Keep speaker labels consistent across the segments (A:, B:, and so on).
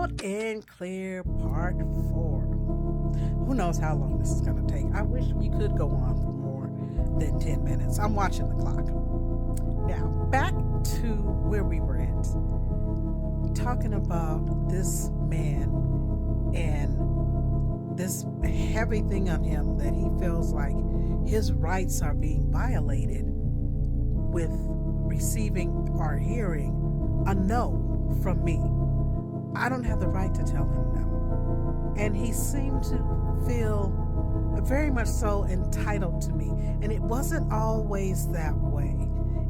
A: Loud and Clear Part 4. Who knows how long this is going to take? I wish we could go on for more than 10 minutes. I'm watching the clock. Now, back to where we were at. Talking about this man and this heavy thing on him that he feels like his rights are being violated with receiving or hearing a no from me. I don't have the right to tell him no. And he seemed to feel very much so entitled to me. And it wasn't always that way.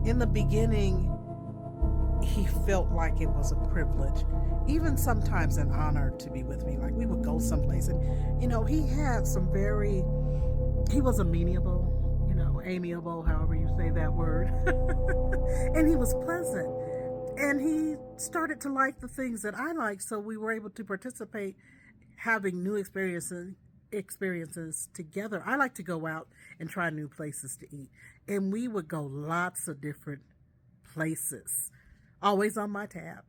A: In the beginning, he felt like it was a privilege, even sometimes an honor to be with me. Like we would go someplace and, he had some he was amenable, amiable, however you say that word. And he was pleasant. And he started to like the things that I like, so we were able to participate, having new experiences together. I like to go out and try new places to eat. And we would go lots of different places, always on my tab.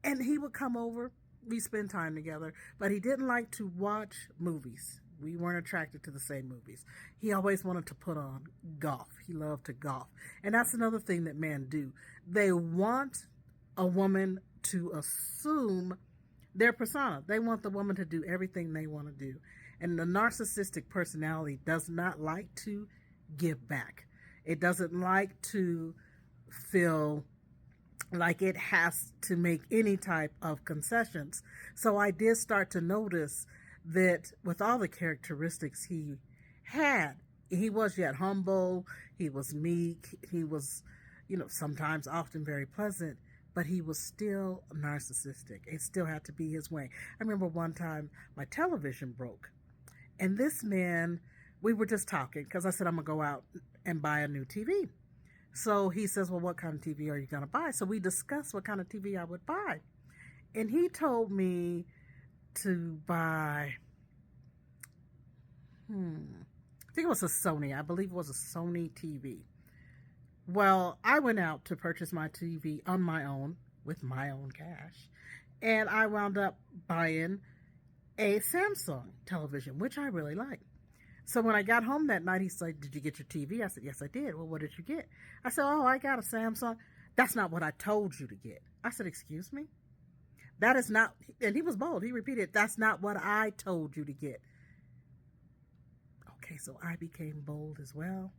A: And he would come over, we spend time together, but he didn't like to watch movies. We weren't attracted to the same movies. He always wanted to put on golf. He loved to golf. And that's another thing that men do. They want a woman to assume their persona. They want the woman to do everything they want to do. And the narcissistic personality does not like to give back. It doesn't like to feel like it has to make any type of concessions. So I did start to notice that with all the characteristics he had, he was yet humble, he was meek, he was, sometimes often very pleasant, but he was still narcissistic. It still had to be his way. I remember one time my television broke, and this man, we were just talking because I said, I'm going to go out and buy a new TV. So he says, well, what kind of TV are you going to buy? So we discussed what kind of TV I would buy. And he told me to buy, I think it was a Sony. I believe it was a Sony TV. Well, I went out to purchase my TV on my own with my own cash. And I wound up buying a Samsung television, which I really like. So when I got home that night, he said, did you get your TV? I said, yes, I did. Well, what did you get? I said, oh, I got a Samsung. That's not what I told you to get. I said, excuse me? That is not, and he was bold. He repeated, that's not what I told you to get. Okay, so I became bold as well.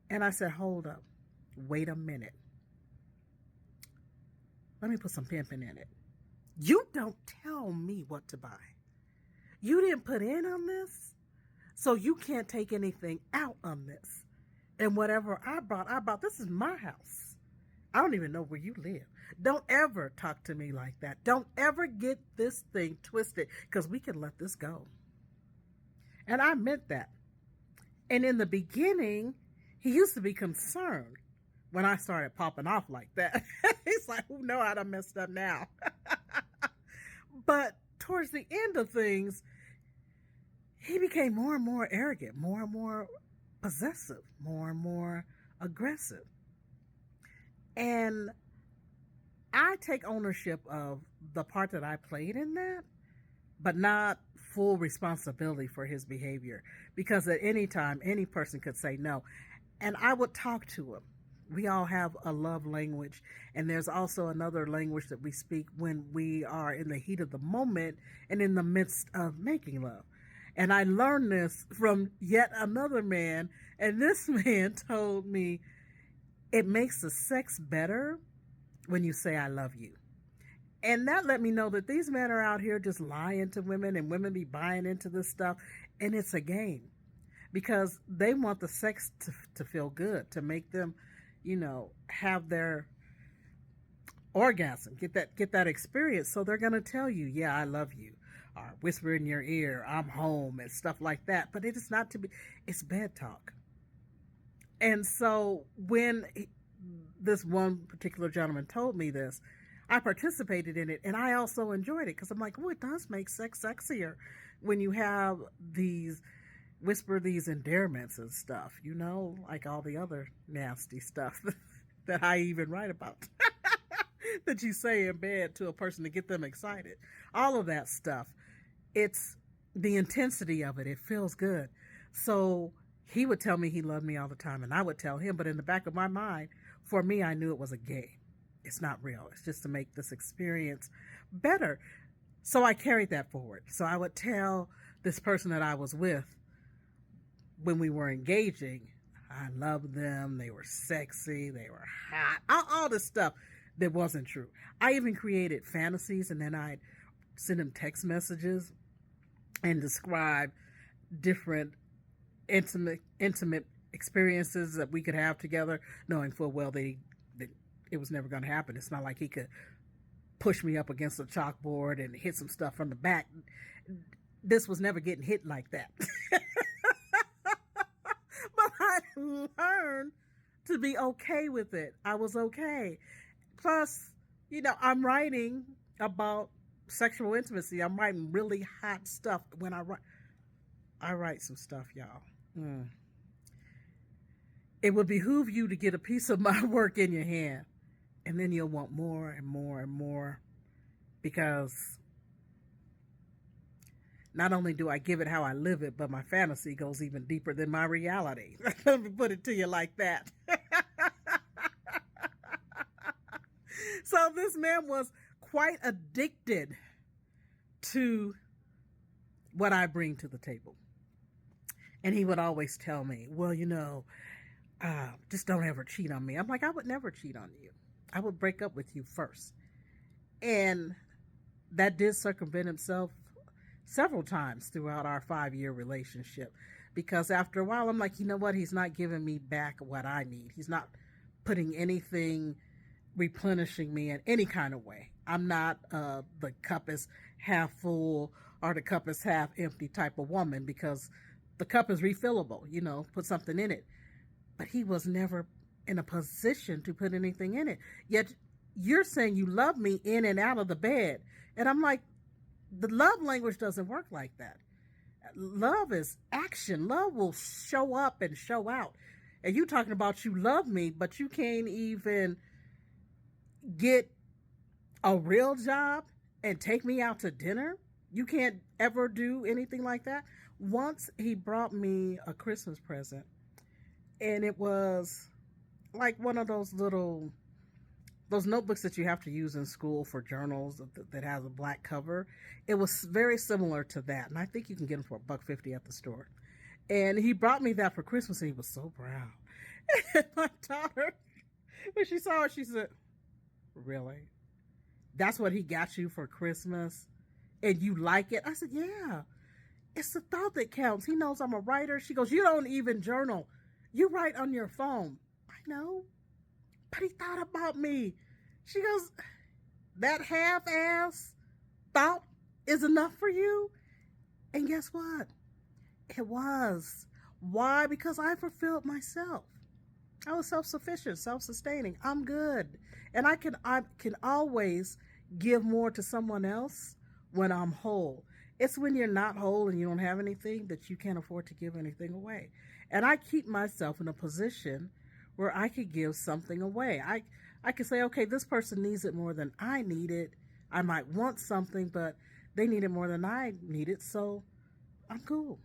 A: And I said, hold up. Wait a minute. Let me put some pimping in it. You don't tell me what to buy. You didn't put in on this, so you can't take anything out on this. And whatever I bought, this is my house. I don't even know where you live. Don't ever talk to me like that. Don't ever get this thing twisted, because we can let this go. And I meant that. And in the beginning, he used to be concerned when I started popping off like that. He's like, oh no, I done messed up now. But towards the end of things, he became more and more arrogant, more and more possessive, more and more aggressive. And I take ownership of the part that I played in that, but not full responsibility for his behavior, because at any time, any person could say no. And I would talk to him. We all have a love language, and there's also another language that we speak when we are in the heat of the moment and in the midst of making love. And I learned this from yet another man, and this man told me it makes the sex better when you say I love you. And that let me know that these men are out here just lying to women, and women be buying into this stuff, and it's a game, because they want the sex to feel good, to make them, have their orgasm, get that experience. So they're going to tell you, yeah, I love you, or whisper in your ear, I'm home, and stuff like that. But it is not to be, it's bed talk. And so when this one particular gentleman told me this, I participated in it, and I also enjoyed it, because I'm like, oh, it does make sex sexier when you have whisper these endearments and stuff, like all the other nasty stuff that I even write about. that you say in bed to a person to get them excited. All of that stuff. It's the intensity of it. It feels good. So he would tell me he loved me all the time, and I would tell him. But in the back of my mind, for me, I knew it was a game. It's not real. It's just to make this experience better. So I carried that forward. So I would tell this person that I was with when we were engaging, I loved them. They were sexy. They were hot. All this stuff that wasn't true. I even created fantasies, and then I'd send them text messages and describe different intimate experiences that we could have together, knowing full well that it was never going to happen. It's not like he could push me up against a chalkboard and hit some stuff from the back. This was never getting hit like that. But I learned to be okay with it. I was okay. Plus, I'm writing about sexual intimacy. I'm writing really hot stuff. When I write some stuff, y'all. It would behoove you to get a piece of my work in your hand, and then you'll want more and more and more, because not only do I give it how I live it, but my fantasy goes even deeper than my reality. Let me put it to you like that. So this man was quite addicted to what I bring to the table. And he would always tell me, well, just don't ever cheat on me. I'm like, I would never cheat on you. I would break up with you first. And that did circumvent himself several times throughout our 5-year relationship, because after a while, I'm like, you know what? He's not giving me back what I need. He's not putting anything, replenishing me in any kind of way. I'm not the cup is half full or the cup is half empty type of woman, because the cup is refillable, put something in it. But he was never in a position to put anything in it. Yet you're saying you love me in and out of the bed. And I'm like, the love language doesn't work like that. Love is action. Love will show up and show out. And you talking about you love me, but you can't even get a real job and take me out to dinner? You can't ever do anything like that? Once he brought me a Christmas present, and it was like one of those notebooks that you have to use in school for journals that has a black cover. It was very similar to that, and I think you can get them for $1.50 at the store. And he brought me that for Christmas, and he was so proud. And my daughter, when she saw it, she said, "Really? That's what he got you for Christmas? And you like it?" I said, "Yeah. It's the thought that counts. He knows I'm a writer." She goes, "You don't even journal. You write on your phone." I know. But he thought about me. She goes, "That half-ass thought is enough for you?" And guess what? It was. Why? Because I fulfilled myself. I was self-sufficient, self-sustaining. I'm good. And I can always give more to someone else when I'm whole. It's when you're not whole and you don't have anything that you can't afford to give anything away. And I keep myself in a position where I could give something away. I could say, okay, this person needs it more than I need it. I might want something, but they need it more than I need it, so I'm cool.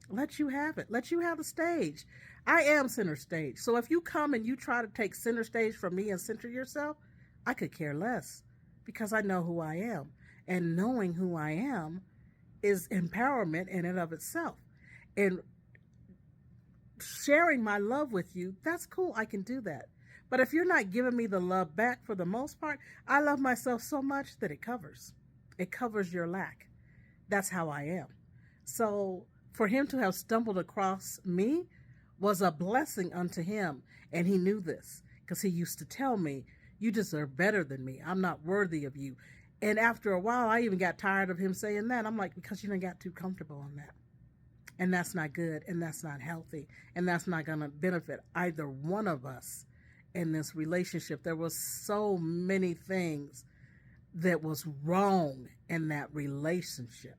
A: Let you have it. Let you have the stage. I am center stage. So if you come and you try to take center stage from me and center yourself, I could care less, because I know who I am. And knowing who I am is empowerment in and of itself. And sharing my love with you, that's cool. I can do that. But if you're not giving me the love back, for the most part, I love myself so much that it covers your lack. That's how I am. So for him to have stumbled across me was a blessing unto him. And he knew this, because he used to tell me, "You deserve better than me. I'm not worthy of you." And after a while, I even got tired of him saying that. I'm like, because you done got too comfortable on that. And that's not good, and that's not healthy, and that's not going to benefit either one of us in this relationship. There was so many things that was wrong in that relationship.